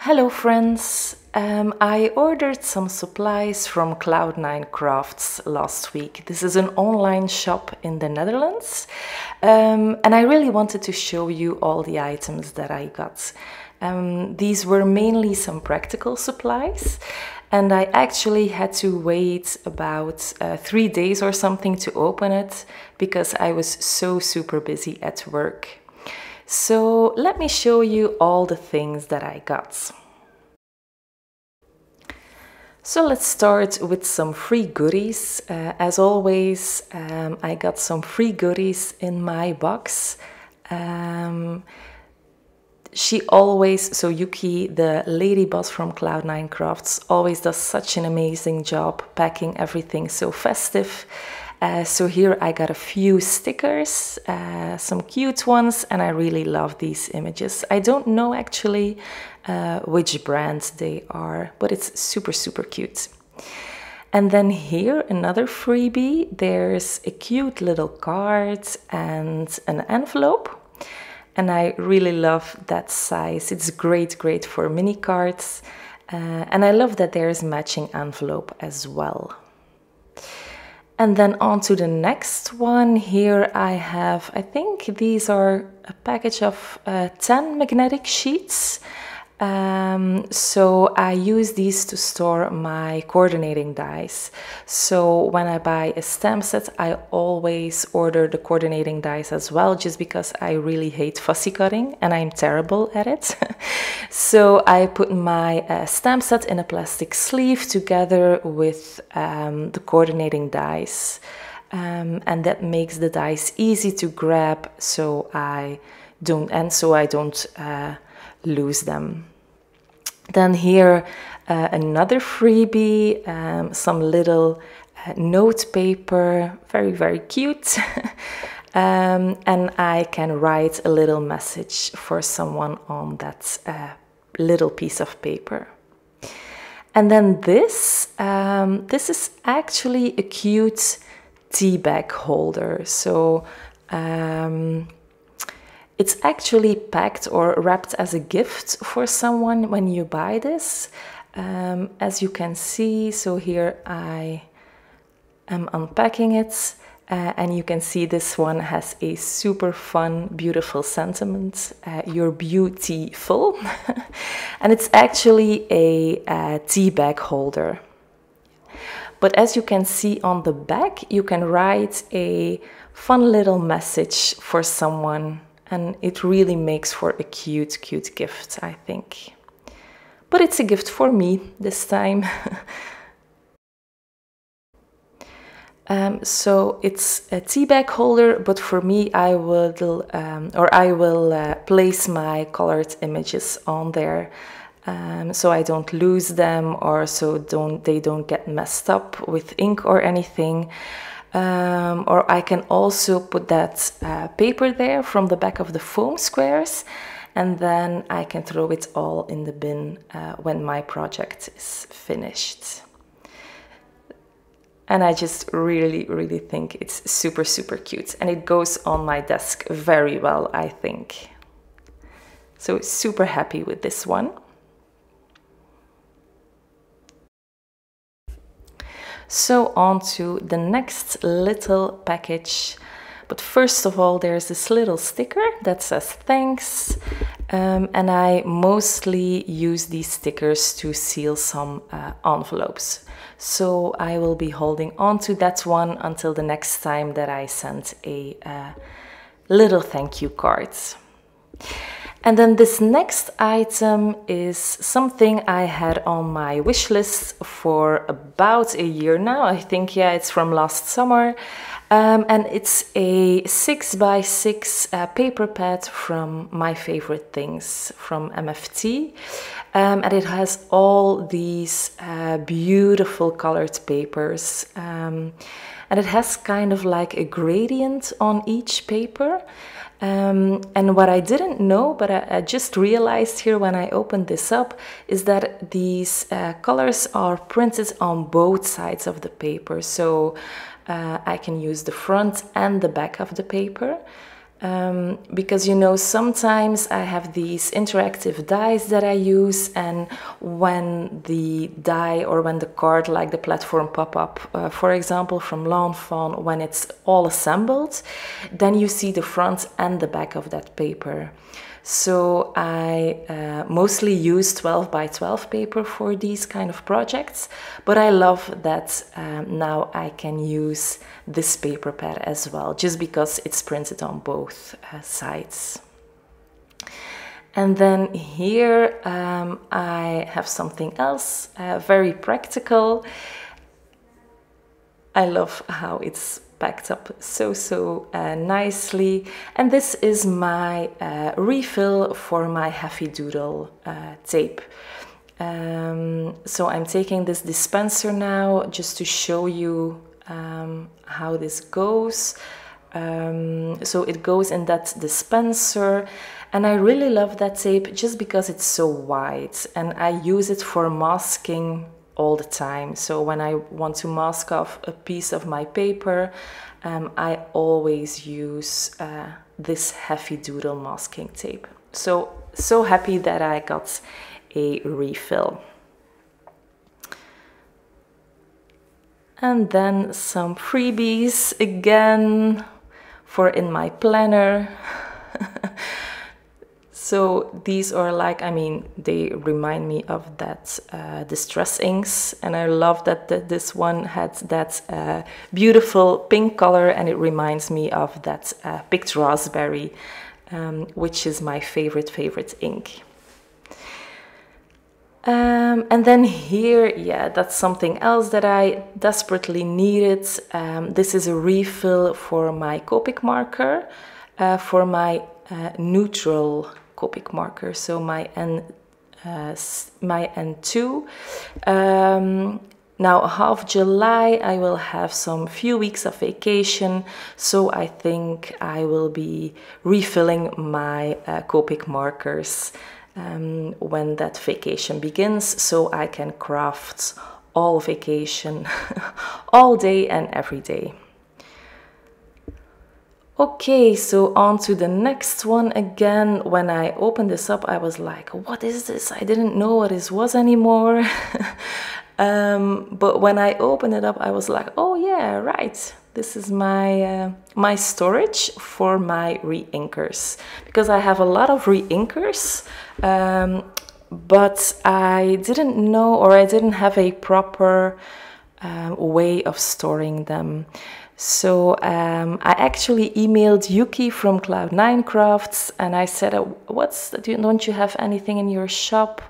Hello friends! I ordered some supplies from Cloud9 Crafts last week. This is an online shop in the Netherlands, and I really wanted to show you all the items that I got. These were mainly some practical supplies, and I actually had to wait about 3 days or something to open it because I was so super busy at work. So let me show you all the things that I got. So let's start with some free goodies. As always, I got some free goodies in my box. So Yuki, the lady boss from Cloud9 Crafts, always does such an amazing job packing everything so festive. So here I got a few stickers, some cute ones, and I really love these images. I don't know actually which brand they are, but it's super, super cute. And then here, another freebie. There's a cute little card and an envelope. And I really love that size. It's great for mini cards. And I love that there's matching envelope as well. And then on to the next one. Here I have, I think these are a package of 10 magnetic sheets. So I use these to store my coordinating dies. So when I buy a stamp set, I always order the coordinating dies as well, just because I really hate fussy cutting and I'm terrible at it. So I put my stamp set in a plastic sleeve together with the coordinating dies. And that makes the dies easy to grab, so I don't lose them. Then here another freebie, some little note paper, very cute. And I can write a little message for someone on that little piece of paper. And then this is actually a cute tea bag holder. So it's actually packed or wrapped as a gift for someone when you buy this. As you can see, so here I am unpacking it, and you can see this one has a super fun, beautiful sentiment, you're beautiful. And it's actually a tea bag holder. But as you can see on the back, you can write a fun little message for someone. And it really makes for a cute gift, I think. But it's a gift for me this time. So it's a tea bag holder, but for me, I will place my colored images on there, so I don't lose them, or so they don't get messed up with ink or anything. Or I can also put that paper there from the back of the foam squares, and then I can throw it all in the bin when my project is finished. And I just really think it's super cute, and it goes on my desk very well, I think. So super happy with this one. So on to the next little package. But first of all, there's this little sticker that says thanks. And I mostly use these stickers to seal some envelopes. So I will be holding on to that one until the next time that I send a little thank you card. And then this next item is something I had on my wish list for about a year now. I think, yeah, it's from last summer. And it's a 6x6 paper pad from My Favorite Things from MFT. And it has all these beautiful colored papers. And it has kind of like a gradient on each paper. And what I didn't know, but I just realized here when I opened this up, is that these colors are printed on both sides of the paper. So I can use the front and the back of the paper. Because, you know, sometimes I have these interactive dies that I use, and when the die or when the card, like the platform pop-up, for example, from Lawn Fawn, when it's all assembled, then you see the front and the back of that paper. So I mostly use 12 by 12 paper for these kind of projects, but I love that now I can use this paper pad as well, just because it's printed on both sides. And then here I have something else, very practical. I love how it's packed up so nicely, and this is my refill for my Heavy Doodle tape. So I'm taking this dispenser now just to show you how this goes. So it goes in that dispenser, and I really love that tape just because it's so wide, and I use it for masking all the time. So when I want to mask off a piece of my paper, I always use this Heavy Doodle masking tape. So happy that I got a refill. And then some freebies again for in my planner. So these are like, I mean, they remind me of that distress inks, and I love that this one had that beautiful pink color, and it reminds me of that picked raspberry, which is my favorite ink. And then here, yeah, that's something else that I desperately needed. This is a refill for my Copic marker, for my neutral Copic marker, so my N2. Now half July I will have some few weeks of vacation, so I think I will be refilling my Copic markers when that vacation begins, so I can craft all vacation all day and every day. Okay, so on to the next one again. When I opened this up, I was like, what is this? I didn't know what this was anymore. But when I opened it up, I was like, oh yeah, right. This is my my storage for my re-inkers, because I have a lot of re-inkers, but I didn't know, or I didn't have a proper way of storing them. So I actually emailed Yuki from Cloud9 Crafts, and I said, don't you have anything in your shop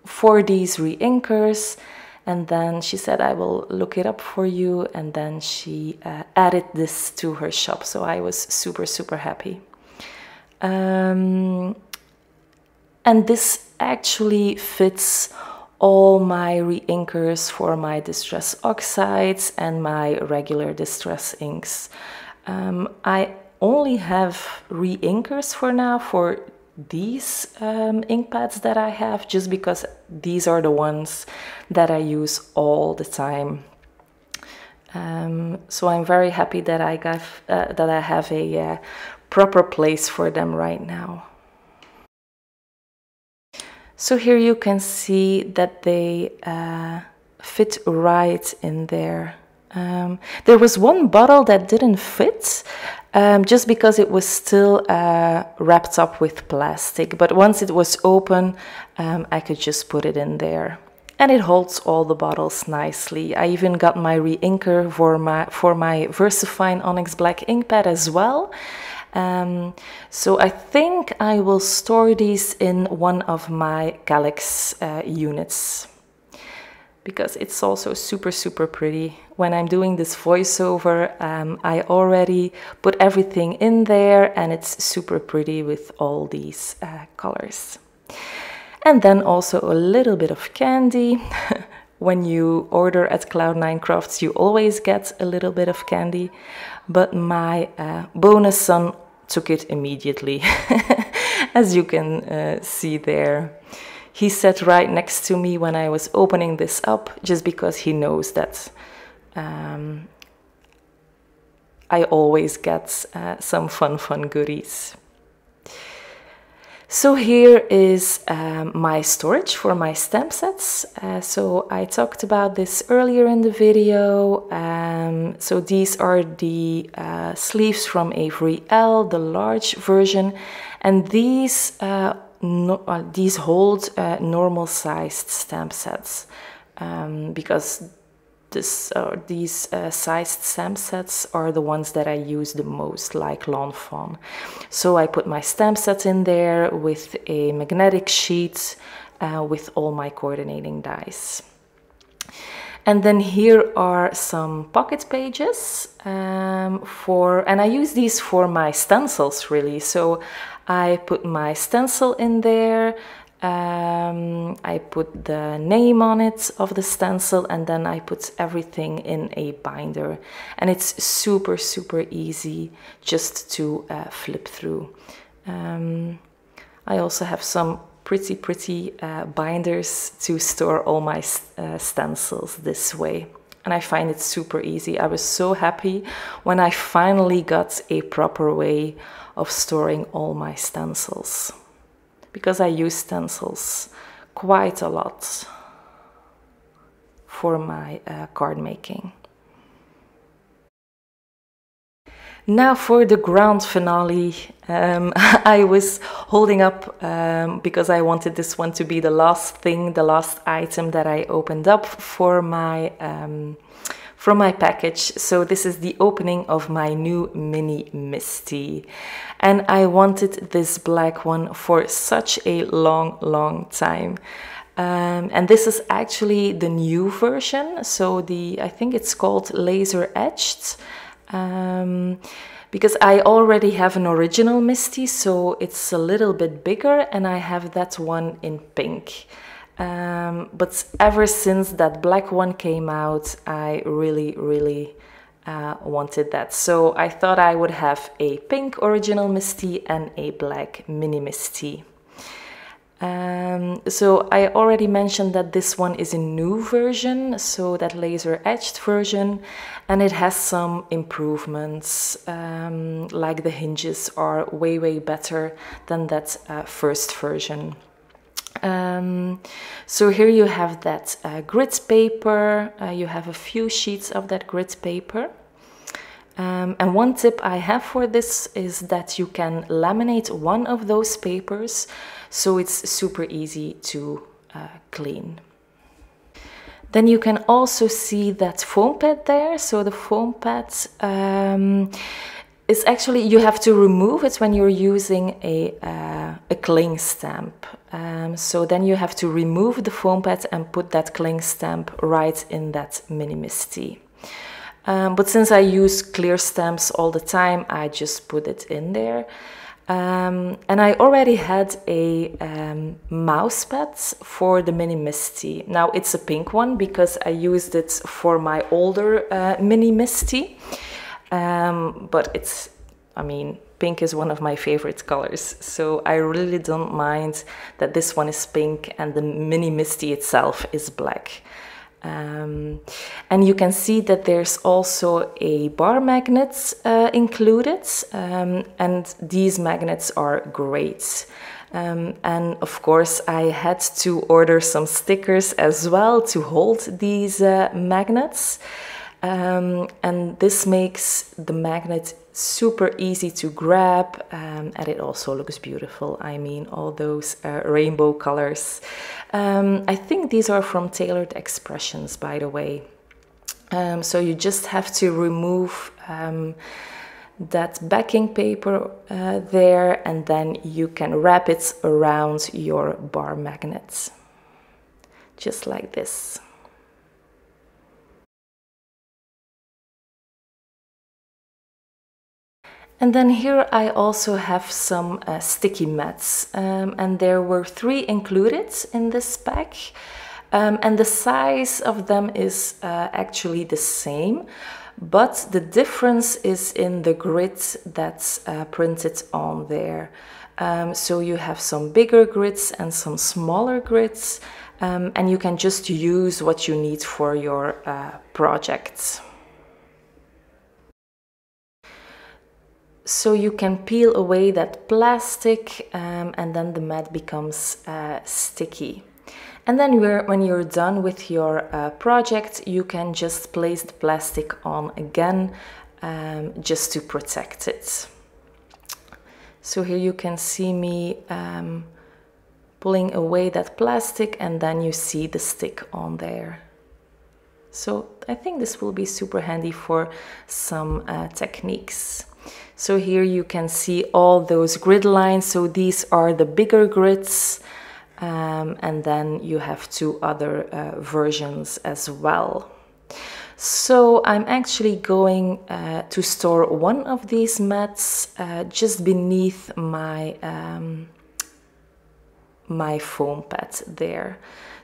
for these re-inkers? And then she said, I will look it up for you. And then she added this to her shop. So I was super happy. And this actually fits all my re-inkers for my distress oxides and my regular distress inks. I only have re-inkers for now for these ink pads that I have, just because these are the ones that I use all the time. So I'm very happy that I have a proper place for them right now. So here you can see that they fit right in there. There was one bottle that didn't fit, just because it was still wrapped up with plastic. But once it was open, I could just put it in there. And it holds all the bottles nicely. I even got my re-inker for my VersaFine Onyx Black ink pad as well. So I think I will store these in one of my Calyx units, because it's also super pretty. When I'm doing this voiceover, I already put everything in there, and it's super pretty with all these colors. And then also a little bit of candy. When you order at Cloud9 Crafts, you always get a little bit of candy, but my bonus son took it immediately, as you can see there. He sat right next to me when I was opening this up, just because he knows that I I always get some fun goodies. So here is my storage for my stamp sets. So I talked about this earlier in the video. So these are the sleeves from Avery L, the large version, and these hold normal sized stamp sets because these sized stamp sets are the ones that I use the most, like Lawn Fawn. So I put my stamp sets in there with a magnetic sheet with all my coordinating dies. And then here are some pocket pages and I use these for my stencils really. So I put my stencil in there. I put the name on it of the stencil, and then I put everything in a binder, and it's super easy just to flip through. I also have some pretty binders to store all my stencils this way, and I find it super easy. I was so happy when I finally got a proper way of storing all my stencils, because I use stencils quite a lot for my card making. Now for the grand finale, I was holding up because I wanted this one to be the last thing, the last item that I opened up for my from my package. So this is the opening of my new mini Misty, and I wanted this black one for such a long time. And this is actually the new version, so I think it's called laser etched, because I already have an original Misty, so it's a little bit bigger, and I have that one in pink. But ever since that black one came out, I really wanted that. So I thought I would have a pink original Misty and a black mini Misty. So I already mentioned that this one is a new version, so that laser etched version, and it has some improvements, like the hinges are way better than that first version. So here you have that grit paper, you have a few sheets of that grit paper. And one tip I have for this is that you can laminate one of those papers, so it's super easy to clean. Then you can also see that foam pad there. So the foam pad is actually, you have to remove it when you're using a cling stamp. So then you have to remove the foam pad and put that cling stamp right in that mini Misty. But since I use clear stamps all the time, I just put it in there. And I already had a mouse pad for the mini Misty. Now it's a pink one because I used it for my older mini Misty. But it's, I mean, pink is one of my favorite colors, so I really don't mind that this one is pink and the mini Misty itself is black. And you can see that there's also a bar magnet included, and these magnets are great. And of course I had to order some stickers as well to hold these magnets. And this makes the magnet super easy to grab, and it also looks beautiful. I mean, all those rainbow colors. I think these are from Tailored Expressions, by the way. So you just have to remove that backing paper there, and then you can wrap it around your bar magnet, just like this. And then here I also have some sticky mats, and there were 3 included in this pack, and the size of them is actually the same, but the difference is in the grid that's printed on there. So you have some bigger grids and some smaller grids, and you can just use what you need for your projects. So you can peel away that plastic and then the mat becomes sticky. And then when you're done with your project, you can just place the plastic on again just to protect it. So here you can see me pulling away that plastic, and then you see the stick on there. So I think this will be super handy for some techniques. So here you can see all those grid lines. So these are the bigger grids, and then you have two other versions as well. So I'm actually going to store one of these mats just beneath my my foam pad there.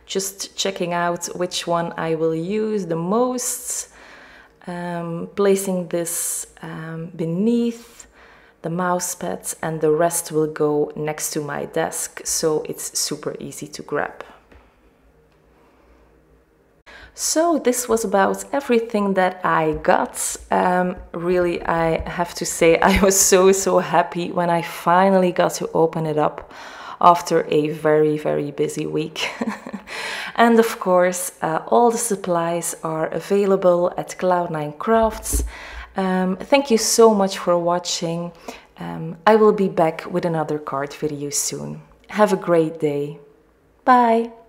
Just checking out which one I will use the most. Placing this beneath the mouse pad, and the rest will go next to my desk, so it's super easy to grab. So this was about everything that I got. Really, I have to say I was so happy when I finally got to open it up after a very busy week. And of course, all the supplies are available at Cloud9 Crafts. Thank you so much for watching. I will be back with another card video soon. Have a great day. Bye!